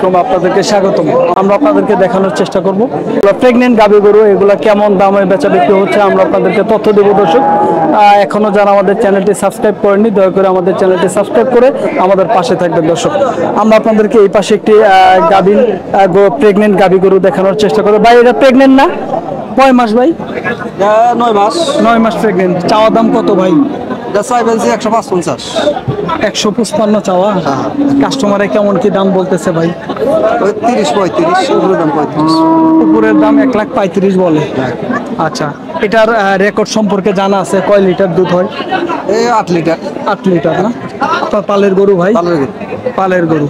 কার্যক্রমে আপনাদেরকে স্বাগতম। আমরা আপনাদেরকে দেখানোর চেষ্টা করব প্রেগনেন্ট গাভী গরু এগুলা কেমন দামে বেচা বিক্রি হচ্ছে, আমরা আপনাদেরকে তথ্য দেব। দর্শক, এখনো যারা আমাদের চ্যানেলটি সাবস্ক্রাইব করেননি, দয়া করে আমাদের চ্যানেলটি সাবস্ক্রাইব করে আমাদের পাশে থাকবেন। দর্শক, আমরা আপনাদেরকে এই পাশে একটি প্রেগনেন্ট গাভী গরু দেখানোর চেষ্টা করব। ভাই, এটা প্রেগনেন্ট না? কয় মাস ভাই? 9 মাস। 9 মাস প্রেগনেন্ট। চাওয়া দাম কত ভাই? 155। 155 চাওয়া। কাস্টমারে কেমন কি দাম বলতেছে ভাই? 30-35, উপরের দাম 35। উপরের দাম 1,35,000 বলে। আচ্ছা, এটার রেকর্ড সম্পর্কে জানা আছে? কয় লিটার দুধ হয়? 8 লিটার। 8 লিটার না? আপনার পালের গরু ভাই? পালের গরু।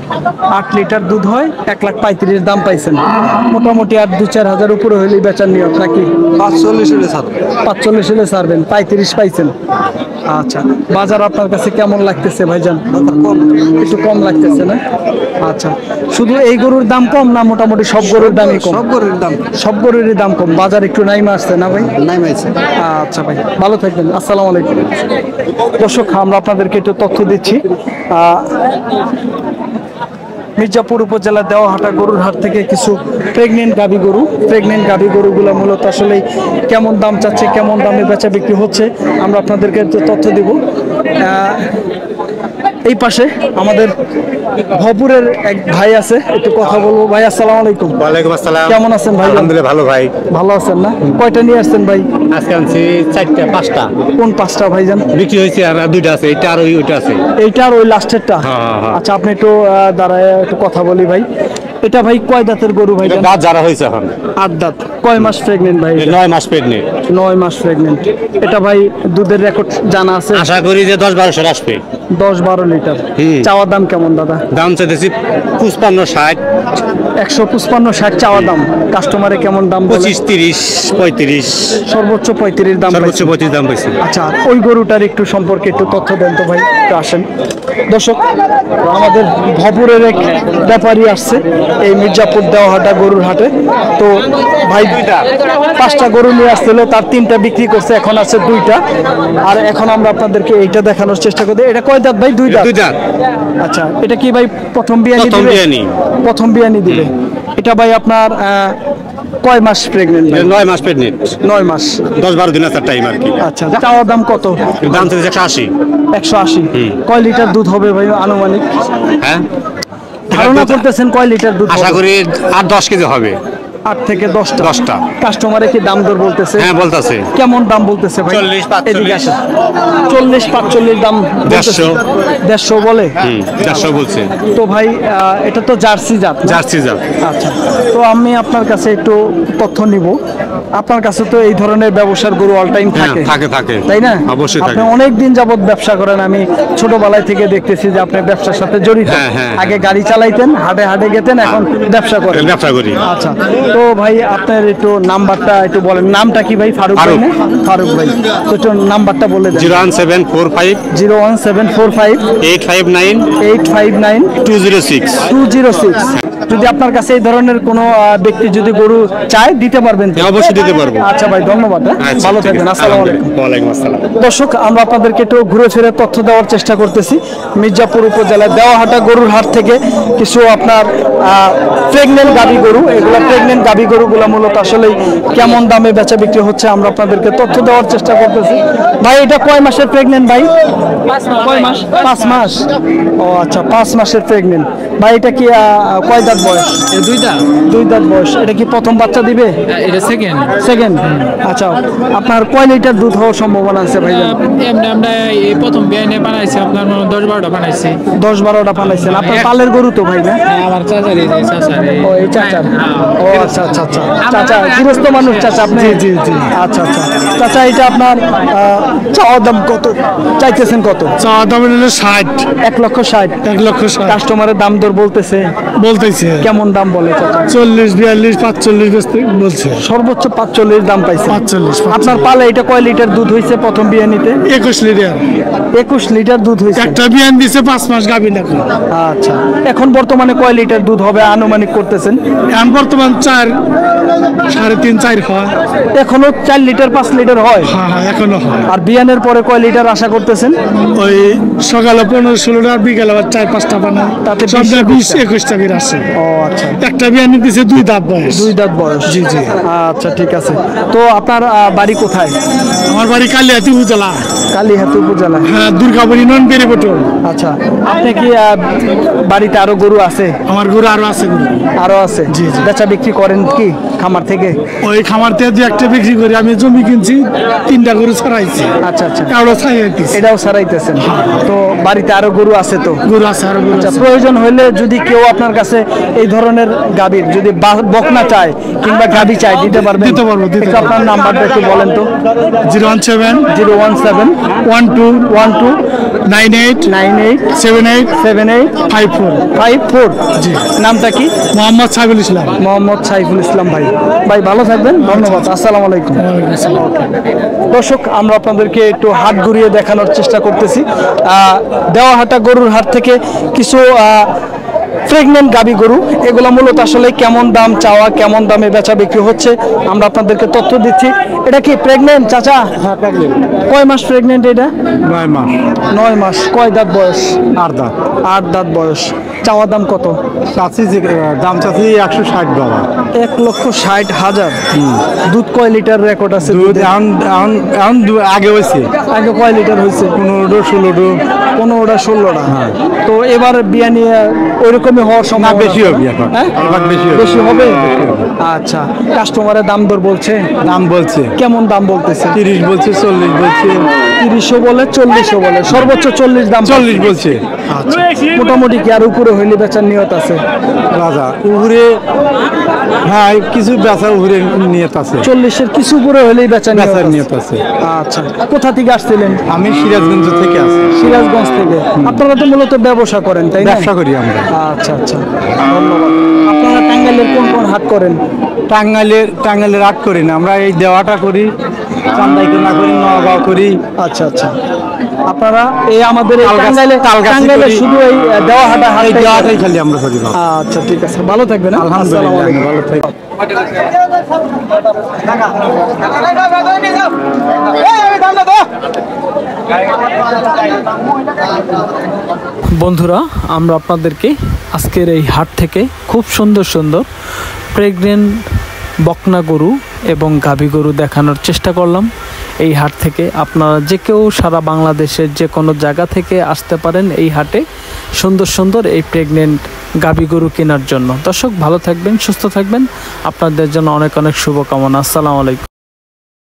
8 লিটার দুধ হয়, 1,35,000 দাম পাইছেন। মোটামুটি আর 2-4 হাজার উপরে হইলেই বেচার নিয়ত নাকি? 45 হলে ছাড়। 45 হলে ছাড়বেন। 35 পাইছেন। আচ্ছা, বাজার আপনার কাছে কেমন লাগতেছে ভাইজান? কম, একটু কম লাগতেছে না? আচ্ছা, শুধু এই গরুর দাম কম না মোটামুটি সব গরুর দামই কম? সব গরুর দাম, সব গরুরই দাম কম। বাজার একটু নাইমা আসছে না ভাই? নাইমাইছে। আচ্ছা ভাই, ভালো থাকবেন। আসসালামু আলাইকুম। দর্শক, আমরা আপনাদেরকে একটু তথ্য দিচ্ছি। মির্জাপুর উপজেলা দেওয়াহাটা গরুর হাট থেকে কিছু প্রেগনেন্ট গাভী গরুগুলো মূলত আসলে কেমন দাম চাচ্ছে, কেমন দামে বেচা বিক্রি হচ্ছে, আমরা আপনাদেরকে তথ্য দিব। এই পাশে আমাদের ভপুরের এক ভাই আছে, একটু কথা বলবো। ভাই, আসসালামু আলাইকুম। ওয়ালাইকুম আসসালাম। কেমন আছেন ভাই? আলহামদুলিল্লাহ ভালো ভাই। ভালো আছেন না? কয়টা নিয়ে আসছেন ভাই? আজকে আনছি 4টা 5টা। কোন 5টা ভাইজান? বিক্রি হয়েছে আর 2টা আছে, এটা আর ওইটা আছে। এইটা আর ওই লাস্টেরটা? হ্যাঁ। আচ্ছা, আপনি একটু দাঁড়ায় একটু কথা বলি ভাই। এটা ভাই কয় দাঁতের গরু ভাই? দাঁত যারা হয়েছে এখন 8 দাঁত। কয় মাস প্রেগনেন্ট ভাই? 9 মাস প্রেগনেন্ট। 9 মাস প্রেগনেন্ট। এটা ভাই দুধের রেকর্ড জানা আছে? আশা করি যে 10-12 আসবে। 10-12 লিটার। চাওয়া দাম কেমন দাদা? দাম চাইতেছি 55-60। 155-60 চাওয়া দাম। কাস্টমারে কেমন দাম বলে? 25-30-35। সর্বোচ্চ 35 দাম। সর্বোচ্চ 35 দাম পাইছি। আচ্ছা, ওই গরুটার একটু সম্পর্কে একটু তথ্য দেন তো ভাই। একটু আসেন। দর্শক, আমাদের ভপুরের এক ব্যাপারী আসছে এই মির্জাপুর দেওয়াহাটা গরুর হাটে। তো ভাই 5টা গরু নিয়ে আসছিল, তার 3টা বিক্রি করছে, এখন আছে 2টা। আর এখন আমরা আপনাদেরকে এইটা দেখানোর চেষ্টা করি। এটা কয় দাঁত ভাই? 2 দাঁত। 2 দাঁত। আচ্ছা, এটা কি ভাই প্রথম বিয়ানি দিবে? প্রথম বিয়ানি দিবে। এটা ভাই আপনার কয় মাস প্রেগনেন্ট? 9 মাস প্রেগনেন্ট। 9 মাস। 10-12 দিন আছে টাইম আর কি। আচ্ছা, চাওয়া দাম কত? দাম চাইতেছি 180। 180। কয় লিটার দুধ হবে ভাই আনুমানিক? হ্যাঁ, ধারণা করতেছেন কয় লিটার দুধ? আশা করি 8-10 কেজি হবে। 8 থেকে 10টা। 10টা। কাস্টমারে কি দাম দর বলতেছে? হ্যাঁ, বলতেছে। কেমন দাম বলতেছে ভাই? 40-45। এদিকে আসেন। 40-45 দাম বলতেছে। 150 বলে? 150 বলছে। তো ভাই এটা তো জার্সি জাত। জার্সি জাত। আচ্ছা, তো আমি আপনার কাছে একটু তথ্য নিব। আপনার কাছে তো এই ধরনের ব্যবসার গরু অল টাইম থাকে? থাকে, তাই না? অবশ্যই আপনি থাকে। অনেক দিন যাবত ব্যবসা করেন, আমি ছোটবেলায় থেকে দেখতেছি যে আপনি ব্যবসার সাথে জড়িত। হ্যাঁ। আগে গাড়ি চালাইতেন, হাটে গেতেন, এখন ব্যবসা করেন। ব্যবসা করি। আচ্ছা, তো ভাই আপনার একটু নাম্বারটা একটু বলেন। নামটা কি ভাই? ফারুক ভাই না? ফারুক ভাই। তো একটু নাম্বারটা বলে দেন। 01745 01745 859 859 206। 206। যদি আপনার কাছে এই ধরনের কোনো ব্যক্তি যদি গরু চায়, দিতে পারবেন তো? অবশ্যই দিতে পারবো। আচ্ছা ভাই, ধন্যবাদ। ভালো থাকবেন। আসসালামু আলাইকুম। ওয়ালাইকুম আসসালাম। দর্শক, আমরা আপনাদেরকে একটু ঘুরে ফিরে তথ্য দেওয়ার চেষ্টা করতেছি মির্জাপুর উপজেলার দেওয়াহাটা গরুর হাট থেকে কিছু আপনার প্রেগনেন্ট গাভী গরু। এগুলো প্রেগনেন্ট গাভী গরুগুলো মূলত আসলে কেমন দামে বেচা বিক্রি হচ্ছে আমরা আপনাদেরকে তথ্য দেওয়ার চেষ্টা করতেছি। ভাই, এটা কয় মাসের প্রেগনেন্ট ভাই? কয় মাস? 5 মাস। ও আচ্ছা, 5 মাসের প্রেগনেন্ট। ভাই, এটা কি কয় দাঁত বয়স? 2 দাঁত। 2 দাঁত বয়স। এটা কি প্রথম বাচ্চা দিবে? এটা সেকেন্ড। আচ্ছা, আপনার কয় লিটার দুধ হওয়ার সম্ভাবনা আছে ভাই? এমনি আমরা এই প্রথম বিয়ানে বানাইছি, আপনার 10-12টা বানাইছি। 10-12টা বানাইছেন। আপনার পালের গরু তো ভাই না? আমার চাচারি। ও, এই চাচা। ও আচ্ছা। চাচা গৃহস্থ মানুষ চাচা আপনি? জি। আচ্ছা। চাচা, এটা আপনার চাওয়া দাম কত চাইতেছেন? কত চাওয়া দাম হলো 60। 1,60,000। 1,60,000 কাস্টমারের দাম দর বলতেছে? বলতেছে। কেমন দাম বলে চাচা? 40, 42, 45 বলছে। সর্বোচ্চ 45 দাম পাইছে। 45। আপনার পালে এটা কয় লিটার দুধ হয়েছে প্রথম বিয়ানিতে? 21 লিটার। 21 লিটার দুধ হয়েছে। একটা বিয়ান দিছে 5 মাস গাভী না। আচ্ছা, এখন বর্তমানে কয় লিটার দুধ হবে আনুমানিক করতেছেন? এখন বর্তমান 4, 3.5, 4 হয়। এখনো 4 লিটার 5 লিটার হয়? হ্যাঁ, এখনো হয়। আর বিয়ানের পরে কয় লিটার আশা করতেছেন? ওই সকালে 15-16টা, বিকালে আবার 4-5টা বানায়। তাতে সবটা 20-21টা। 20-21টা করে আসছে। ও আচ্ছা, একটা বিয়ানি দিছে 2 দাঁত বয়স। 2 দাঁত বয়স। জি জি। আচ্ছা ঠিক আছে। তো আপনার বাড়ি কোথায়? আমার বাড়ি কালিয়াতি উপজেলা, কালীহাতি উপজেলায়। হ্যাঁ, দুর্গাপুর ইউনিয়ন বেরিবটল। আচ্ছা, আপনি কি বাড়িতে আরো গরু আছে? আমার গরু আরো আছে গরু। আরো আছে? জি, জি। বেচা বিক্রি করেন কি খামার থেকে? ওই খামার থেকে 2-1টা বিক্রি করি। আমি জমি কিনছি, 3টা গরু ছাড়াইছি। আচ্ছা আচ্ছা, এগুলো ছাড়াইতেছি। এটাও সারাইতেছেন। তো বাড়িতে আরো গরু আছে তো? গরু আছে, আরো গরু আচ্ছা, আছে। প্রয়োজন হলে যদি কেউ আপনার কাছে এই ধরনের গাভীর যদি বকনা চায় কিংবা গাভী চায় দিতে পারবেন? দিতে পারবো, দিতে একটু পারবো। আপনার নাম্বারটা একটু বলেন তো। 017 017 12 12 98 98 78 78 54। 54। জি। নামটা কি? মোহাম্মদ সাইফুল ইসলাম। মোহাম্মদ সাইফুল ইসলাম ভাই। ভাই ভালো থাকবেন, ধন্যবাদ। আসসালামু আলাইকুম। দর্শক, আমরা আপনাদেরকে একটু হাট ঘুরিয়ে দেখানোর চেষ্টা করতেছি। দেওয়াহাটা গরুর হাট থেকে কিছু প্রেগনেন্ট গাবি গরু, এগুলো মূলত আসলে কেমন দাম চাওয়া, কেমন দামে বেচা বিক্রি হচ্ছে আমরা আপনাদেরকে তথ্য দিচ্ছি। এটা কি প্রেগনেন্ট চাচা? হ্যাঁ, কয় মাস প্রেগনেন্ট এটা? 9 মাস। 9 মাস। কয় দাঁত বয়স? 8 দাঁত। 8 দাঁত বয়স। চাওয়া দাম কত? চাচ্ছি যে দাম চাচ্ছি 160 বাবা। 1,60,000। দুধ কয় লিটার রেকর্ড আছে? দুধ এখন আগে হয়েছে আগে কয় লিটার হয়েছে? 15টা 16টা। 15টা 16টা। তো এবার বিয়া নিয়ে ওইরকমই হওয়ার সম্ভাবনা বেশি আছে? হবে এখন। হ্যাঁ? এবার বেশি হবে। বেশি হবে। আচ্ছা, কাস্টমারের দাম দর বলছে? দাম বলছে কেমন দাম বলতেছে? 30 বলছে, 40 বলছে, 30ও বলে, 40ও বলে, সর্বোচ্চ 40 দাম। 40 বলছে। আচ্ছা, মোটামুটি কি আর উপরে হইলে বেচার নিয়ত আছে? রাজা উপরে, হ্যাঁ, কিছু বেচার উপরে নিয়ত আছে। 40-এর কিছু উপরে হইলেই বেচার বেচার নিয়ত নিয়ত আছে। আছে। আচ্ছা, কোথা থেকে আসছিলেন? আমি সিরাজগঞ্জ থেকে আছি। সিরাজগঞ্জ থেকে। আপনারা তো মূলত ব্যবসা করেন, তাই না? ব্যবসা করি আমরা। আচ্ছা আচ্ছা, ধন্যবাদ। আপনারা টাঙ্গাইলের কোন কোন হাট করেন? টাঙ্গাইলের আট করি না, আমরা এই দেওয়াটা করি, চান্দাইকোনা করি, নওগাঁও করি। আচ্ছা আচ্ছা, আপনারা এই আমাদের এই তালগাছি টাঙ্গাইলে করি। শুধু এই দেওয়াহাটা এই হাট? দেওয়াটাই খালি আমরা করি। আচ্ছা ঠিক আছে, ভালো থাকবেন। হ্যাঁ? আলহামদুলিল্লাহ, আসসালামু আলাইকুম। ভালো থাকি। বন্ধুরা, আমরা আপনাদেরকে আজকের এই হাট থেকে খুব সুন্দর সুন্দর প্রেগনেন্ট বকনা গরু এবং গাভী গরু দেখানোর চেষ্টা করলাম। এই হাট থেকে আপনারা যে কেউ সারা বাংলাদেশের যে কোনো জায়গা থেকে আসতে পারেন এই হাটে সুন্দর সুন্দর এই প্রেগনেন্ট গাভী গরু কেনার জন্য। দর্শক, ভালো থাকবেন, সুস্থ থাকবেন, আপনাদের জন্য অনেক অনেক শুভকামনা। আসসালামু আলাইকুম।